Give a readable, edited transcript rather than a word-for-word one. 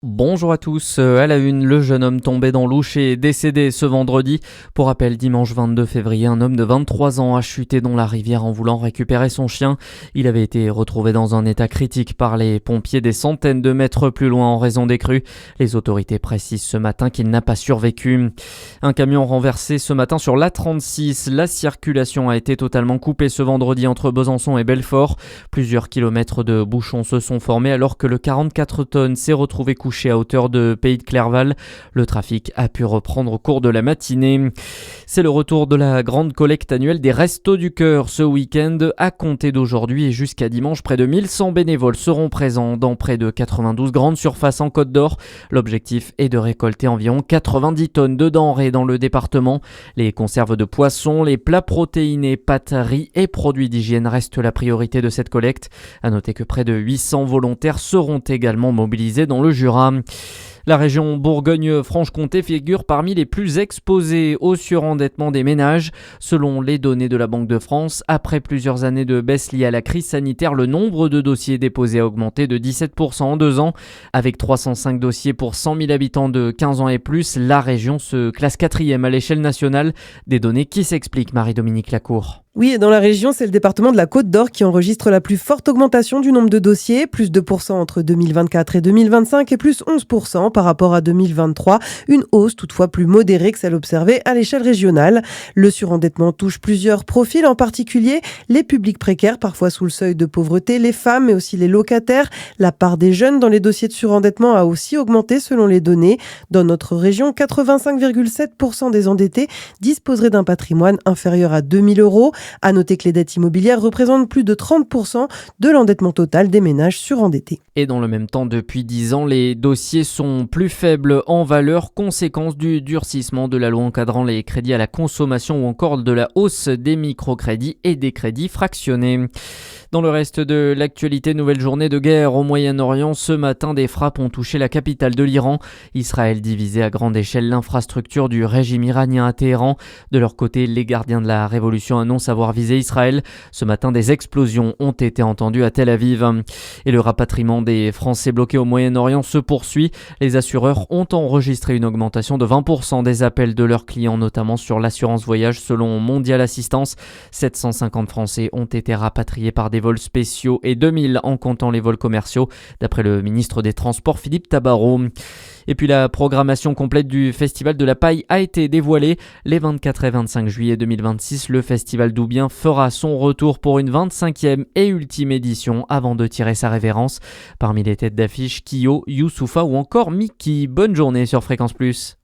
Bonjour à tous. À la une, le jeune homme tombé dans l'Ouche est décédé ce vendredi. Pour rappel, dimanche 22 février, un homme de 23 ans a chuté dans la rivière en voulant récupérer son chien. Il avait été retrouvé dans un état critique par les pompiers des centaines de mètres plus loin en raison des crues. Les autorités précisent ce matin qu'il n'a pas survécu. Un camion renversé ce matin sur l'A36. La circulation a été totalement coupée ce vendredi entre Besançon et Belfort. Plusieurs kilomètres de bouchons se sont formés alors que le 44 tonnes s'est retrouvé couché à hauteur de Pays de Clerval. Le trafic a pu reprendre au cours de la matinée. C'est le retour de la grande collecte annuelle des Restos du Cœur ce week-end. À compter d'aujourd'hui et jusqu'à dimanche, près de 1100 bénévoles seront présents dans près de 92 grandes surfaces en Côte d'Or. L'objectif est de récolter environ 90 tonnes de denrées dans le département. Les conserves de poissons, les plats protéinés, pâtes, riz et produits d'hygiène restent la priorité de cette collecte. À noter que près de 800 volontaires seront également mobilisés dans le Jura. La région Bourgogne-Franche-Comté figure parmi les plus exposées au surendettement des ménages. Selon les données de la Banque de France, après plusieurs années de baisse liée à la crise sanitaire, le nombre de dossiers déposés a augmenté de 17% en 2 ans. Avec 305 dossiers pour 100 000 habitants de 15 ans et plus, la région se classe 4e à l'échelle nationale. Des données qui s'expliquent, Marie-Dominique Lacour. Oui, et dans la région, c'est le département de la Côte d'Or qui enregistre la plus forte augmentation du nombre de dossiers, plus 2% entre 2024 et 2025 et plus 11% par rapport à 2023. Une hausse toutefois plus modérée que celle observée à l'échelle régionale. Le surendettement touche plusieurs profils, en particulier les publics précaires, parfois sous le seuil de pauvreté, les femmes mais aussi les locataires. La part des jeunes dans les dossiers de surendettement a aussi augmenté selon les données. Dans notre région, 85,7% des endettés disposeraient d'un patrimoine inférieur à 2 000 euros. À noter que les dettes immobilières représentent plus de 30% de l'endettement total des ménages surendettés. Et dans le même temps, depuis 10 ans, les dossiers sont plus faibles en valeur, conséquence du durcissement de la loi encadrant les crédits à la consommation ou encore de la hausse des microcrédits et des crédits fractionnés. Dans le reste de l'actualité, nouvelle journée de guerre au Moyen-Orient. Ce matin, des frappes ont touché la capitale de l'Iran. Israël divisait à grande échelle l'infrastructure du régime iranien à Téhéran. De leur côté, les gardiens de la révolution annoncent avoir visé Israël. Ce matin, des explosions ont été entendues à Tel Aviv. Et le rapatriement des Français bloqués au Moyen-Orient se poursuit. Les assureurs ont enregistré une augmentation de 20% des appels de leurs clients, notamment sur l'assurance voyage selon Mondial Assistance. 750 Français ont été rapatriés par des vols spéciaux et 2000 en comptant les vols commerciaux, d'après le ministre des Transports Philippe Tabarot. Et puis la programmation complète du Festival de la Paille a été dévoilée. Les 24 et 25 juillet 2026, le Festival d'Oubien fera son retour pour une 25e et ultime édition avant de tirer sa révérence. Parmi les têtes d'affiche, Kyo, Youssoupha ou encore Mickey. Bonne journée sur Fréquence Plus.